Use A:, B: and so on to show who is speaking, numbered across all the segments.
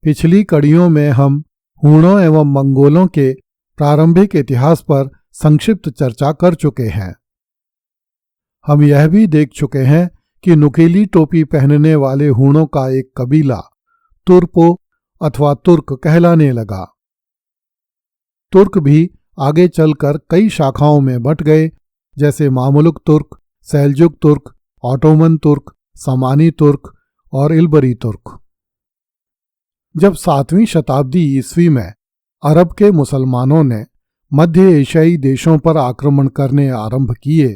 A: पिछली कड़ियों में हम हूणों एवं मंगोलों के प्रारंभिक इतिहास पर संक्षिप्त चर्चा कर चुके हैं। हम यह भी देख चुके हैं कि नुकीली टोपी पहनने वाले हूणों का एक कबीला तुर्पो अथवा तुर्क कहलाने लगा। तुर्क भी आगे चलकर कई शाखाओं में बंट गए, जैसे मामुलुक तुर्क, सेल्जुक तुर्क, ऑटोमन तुर्क, समानी तुर्क और इल्बरी तुर्क। जब 7वीं शताब्दी ईस्वी में अरब के मुसलमानों ने मध्य एशियाई देशों पर आक्रमण करने आरंभ किए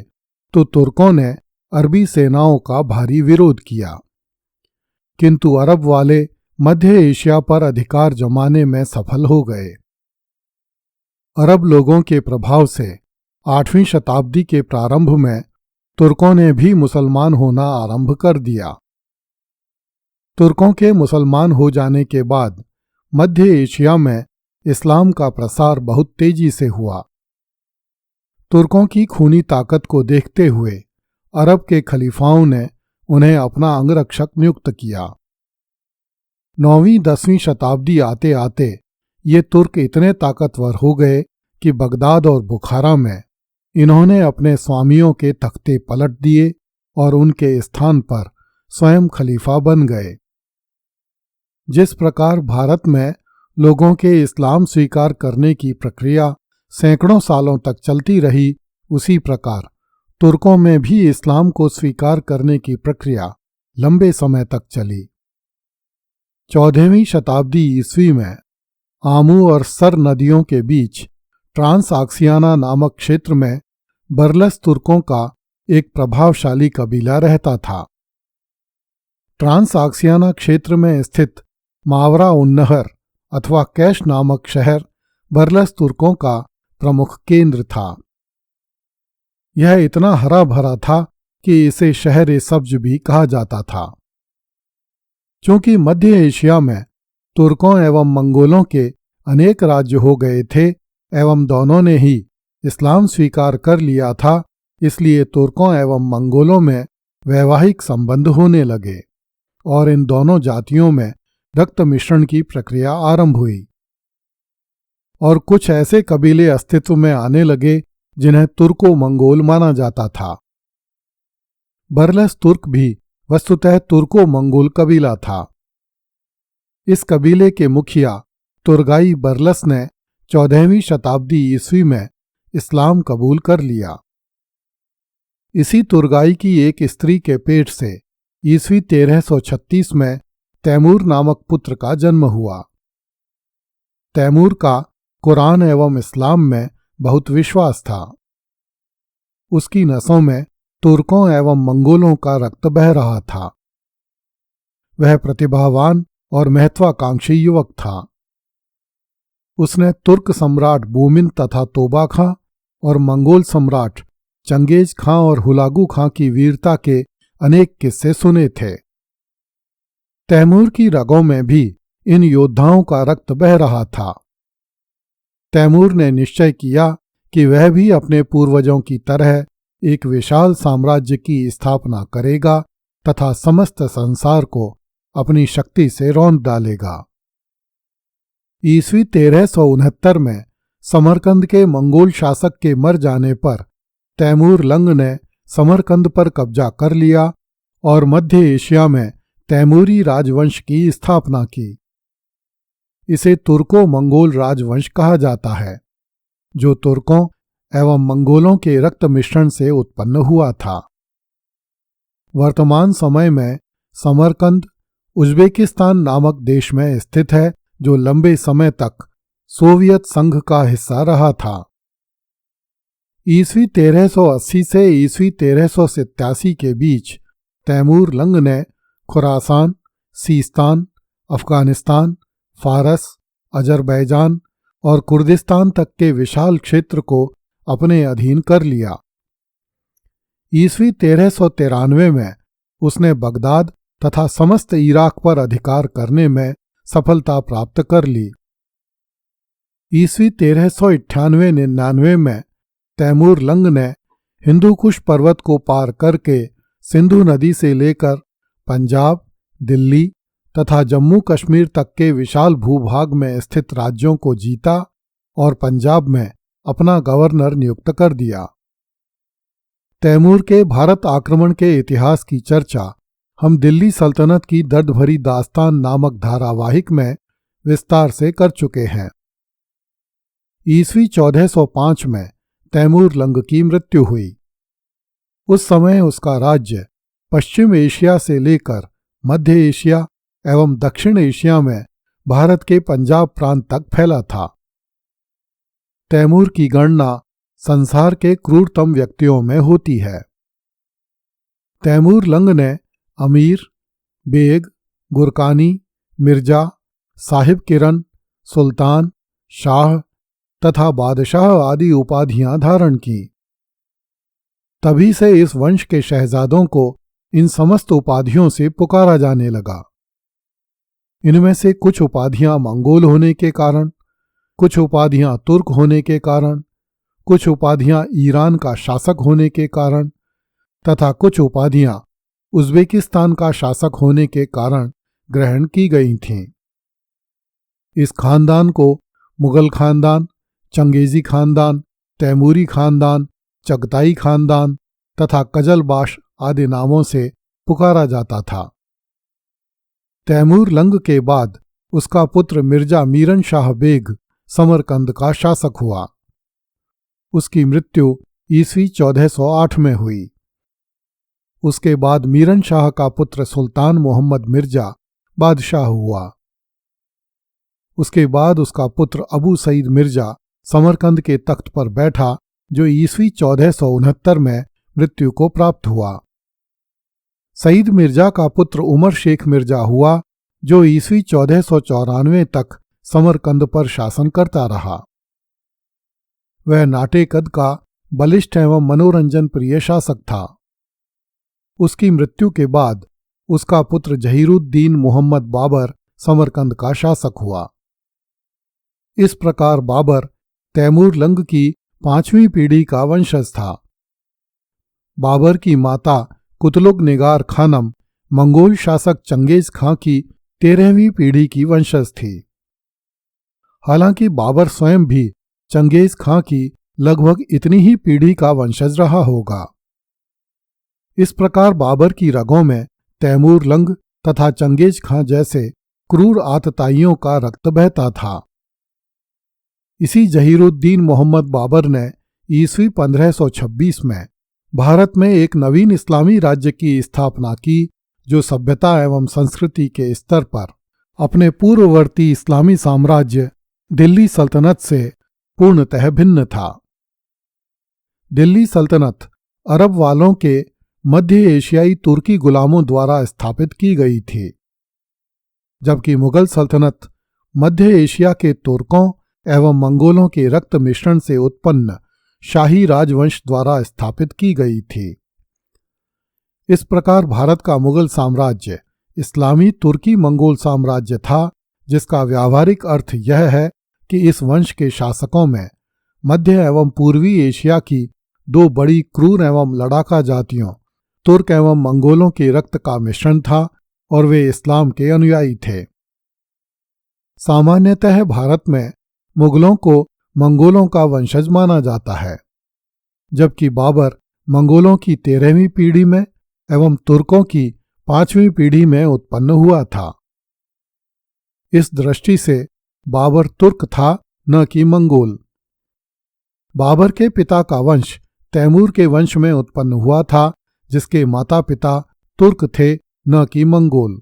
A: तो तुर्कों ने अरबी सेनाओं का भारी विरोध किया, किंतु अरब वाले मध्य एशिया पर अधिकार जमाने में सफल हो गए। अरब लोगों के प्रभाव से 8वीं शताब्दी के प्रारंभ में तुर्कों ने भी मुसलमान होना आरंभ कर दिया। तुर्कों के मुसलमान हो जाने के बाद मध्य एशिया में इस्लाम का प्रसार बहुत तेजी से हुआ। तुर्कों की खूनी ताकत को देखते हुए अरब के खलीफाओं ने उन्हें अपना अंगरक्षक नियुक्त किया। 9वीं-10वीं शताब्दी आते आते ये तुर्क इतने ताकतवर हो गए कि बगदाद और बुखारा में इन्होंने अपने स्वामियों के तख्ते पलट दिए और उनके स्थान पर स्वयं खलीफा बन गए। जिस प्रकार भारत में लोगों के इस्लाम स्वीकार करने की प्रक्रिया सैकड़ों सालों तक चलती रही, उसी प्रकार तुर्कों में भी इस्लाम को स्वीकार करने की प्रक्रिया लंबे समय तक चली। 14वीं शताब्दी ईस्वी में आमू और सर नदियों के बीच ट्रांसआक्सियाना नामक क्षेत्र में बरलस तुर्कों का एक प्रभावशाली कबीला रहता था। ट्रांसआक्सियाना क्षेत्र में स्थित मावरा उन्नहर अथवा कैश नामक शहर बरलस तुर्कों का प्रमुख केंद्र था। यह इतना हरा भरा था कि इसे शहर सब्ज भी कहा जाता था। चूंकि मध्य एशिया में तुर्कों एवं मंगोलों के अनेक राज्य हो गए थे एवं दोनों ने ही इस्लाम स्वीकार कर लिया था, इसलिए तुर्कों एवं मंगोलों में वैवाहिक संबंध होने लगे और इन दोनों जातियों में रक्त मिश्रण की प्रक्रिया आरंभ हुई और कुछ ऐसे कबीले अस्तित्व में आने लगे जिन्हें तुर्को मंगोल माना जाता था। बरलस तुर्क भी वस्तुतः तुर्को मंगोल कबीला था। इस कबीले के मुखिया तुर्गाई बरलस ने 14वीं शताब्दी ईस्वी में इस्लाम कबूल कर लिया। इसी तुर्गाई की एक स्त्री के पेट से ईस्वी 1336 में तैमूर नामक पुत्र का जन्म हुआ। तैमूर का कुरान एवं इस्लाम में बहुत विश्वास था। उसकी नसों में तुर्कों एवं मंगोलों का रक्त बह रहा था। वह प्रतिभावान और महत्वाकांक्षी युवक था। उसने तुर्क सम्राट बूमिन तथा तोबा खां और मंगोल सम्राट चंगेज खां और हुलागू खां की वीरता के अनेक किस्से सुने थे। तैमूर की रगों में भी इन योद्धाओं का रक्त बह रहा था। तैमूर ने निश्चय किया कि वह भी अपने पूर्वजों की तरह एक विशाल साम्राज्य की स्थापना करेगा तथा समस्त संसार को अपनी शक्ति से रौंद डालेगा। ईस्वी 1369 में समरकंद के मंगोल शासक के मर जाने पर तैमूर लंग ने समरकंद पर कब्जा कर लिया और मध्य एशिया में तैमूरी राजवंश की स्थापना की। इसे तुर्को मंगोल राजवंश कहा जाता है, जो तुर्कों एवं मंगोलों के रक्त मिश्रण से उत्पन्न हुआ था। वर्तमान समय में समरकंद उज्बेकिस्तान नामक देश में स्थित है, जो लंबे समय तक सोवियत संघ का हिस्सा रहा था। ईस्वी 1380 से ईस्वी 1387 के बीच तैमूर लंग ने खुरासान, सीस्तान, अफगानिस्तान, फारस, अजरबैजान और कुर्दिस्तान तक के विशाल क्षेत्र को अपने अधीन कर लिया। ईस्वी 1393 में उसने बगदाद तथा समस्त इराक पर अधिकार करने में सफलता प्राप्त कर ली। ईस्वी 1398-99 में तैमूर लंग ने हिंदू कुश पर्वत को पार करके सिंधु नदी से लेकर पंजाब, दिल्ली, तथा जम्मू कश्मीर तक के विशाल भूभाग में स्थित राज्यों को जीता और पंजाब में अपना गवर्नर नियुक्त कर दिया। तैमूर के भारत आक्रमण के इतिहास की चर्चा हम दिल्ली सल्तनत की दर्द भरी दास्तान नामक धारावाहिक में विस्तार से कर चुके हैं। ईस्वी 1405 में तैमूर लंग की मृत्यु हुई। उस समय उसका राज्य पश्चिम एशिया से लेकर मध्य एशिया एवं दक्षिण एशिया में भारत के पंजाब प्रांत तक फैला था। तैमूर की गणना संसार के क्रूरतम व्यक्तियों में होती है। तैमूर लंग ने अमीर, बेग, गुरकानी, मिर्जा, साहिब किरण, सुल्तान, शाह तथा बादशाह आदि उपाधियां धारण की। तभी से इस वंश के शहजादों को इन समस्त उपाधियों से पुकारा जाने लगा। इनमें से कुछ उपाधियां मंगोल होने के कारण, कुछ उपाधियां तुर्क होने के कारण, कुछ उपाधियां ईरान का शासक होने के कारण तथा कुछ उपाधियां उज़्बेकिस्तान का शासक होने के कारण ग्रहण की गई थीं। इस खानदान को मुगल खानदान, चंगेजी खानदान, तैमूरी खानदान, चगताई खानदान तथा कजलबाश आदि नामों से पुकारा जाता था। तैमूर लंग के बाद उसका पुत्र मिर्जा मीरन शाह बेग समरकंद का शासक हुआ। उसकी मृत्यु ईस्वी 1408 में हुई। उसके बाद मीरन शाह का पुत्र सुल्तान मोहम्मद मिर्जा बादशाह हुआ। उसके बाद उसका पुत्र अबू सईद मिर्जा समरकंद के तख्त पर बैठा, जो ईस्वी 1469 में मृत्यु को प्राप्त हुआ। सईद मिर्जा का पुत्र उमर शेख मिर्जा हुआ, जो ईस्वी 1494 तक समरकंद पर शासन करता रहा। वह नाटे कद का बलिष्ठ एवं मनोरंजन प्रिय शासक था। उसकी मृत्यु के बाद उसका पुत्र जहीरुद्दीन मोहम्मद बाबर समरकंद का शासक हुआ। इस प्रकार बाबर तैमूर लंग की 5वीं पीढ़ी का वंशज था। बाबर की माता कुतलुग निगार खानम मंगोल शासक चंगेज खां की 13वीं पीढ़ी की वंशज थी। हालांकि बाबर स्वयं भी चंगेज खां की लगभग इतनी ही पीढ़ी का वंशज रहा होगा। इस प्रकार बाबर की रगों में तैमूर लंग तथा चंगेज खां जैसे क्रूर आतताइयों का रक्त बहता था। इसी जहीरुद्दीन मोहम्मद बाबर ने ईस्वी 1526 में भारत में एक नवीन इस्लामी राज्य की स्थापना की, जो सभ्यता एवं संस्कृति के स्तर पर अपने पूर्ववर्ती इस्लामी साम्राज्य दिल्ली सल्तनत से पूर्णतः भिन्न था। दिल्ली सल्तनत अरब वालों के मध्य एशियाई तुर्की गुलामों द्वारा स्थापित की गई थी, जबकि मुगल सल्तनत मध्य एशिया के तुर्कों एवं मंगोलों के रक्त मिश्रण से उत्पन्न शाही राजवंश द्वारा स्थापित की गई थी। इस प्रकार भारत का मुगल साम्राज्य इस्लामी तुर्की मंगोल साम्राज्य था, जिसका व्यावहारिक अर्थ यह है कि इस वंश के शासकों में मध्य एवं पूर्वी एशिया की दो बड़ी क्रूर एवं लड़ाका जातियों तुर्क एवं मंगोलों के रक्त का मिश्रण था और वे इस्लाम के अनुयायी थे। सामान्यतः भारत में मुगलों को मंगोलों का वंशज माना जाता है, जबकि बाबर मंगोलों की 13वीं पीढ़ी में एवं तुर्कों की 5वीं पीढ़ी में उत्पन्न हुआ था। इस दृष्टि से बाबर तुर्क था, न कि मंगोल। बाबर के पिता का वंश तैमूर के वंश में उत्पन्न हुआ था, जिसके माता पिता तुर्क थे, न कि मंगोल।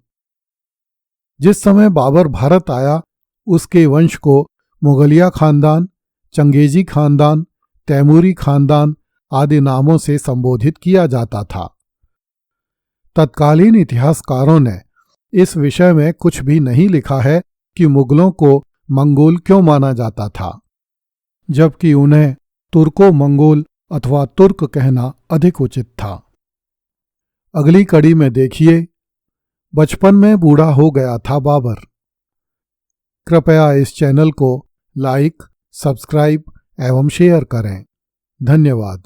A: जिस समय बाबर भारत आया, उसके वंश को मुगलिया खानदान, चंगेजी खानदान, तैमूरी खानदान आदि नामों से संबोधित किया जाता था। तत्कालीन इतिहासकारों ने इस विषय में कुछ भी नहीं लिखा है कि मुगलों को मंगोल क्यों माना जाता था, जबकि उन्हें तुर्को मंगोल अथवा तुर्क कहना अधिक उचित था। अगली कड़ी में देखिए, बचपन में बूढ़ा हो गया था बाबर। कृपया इस चैनल को लाइक, सब्सक्राइब एवं शेयर करें। धन्यवाद।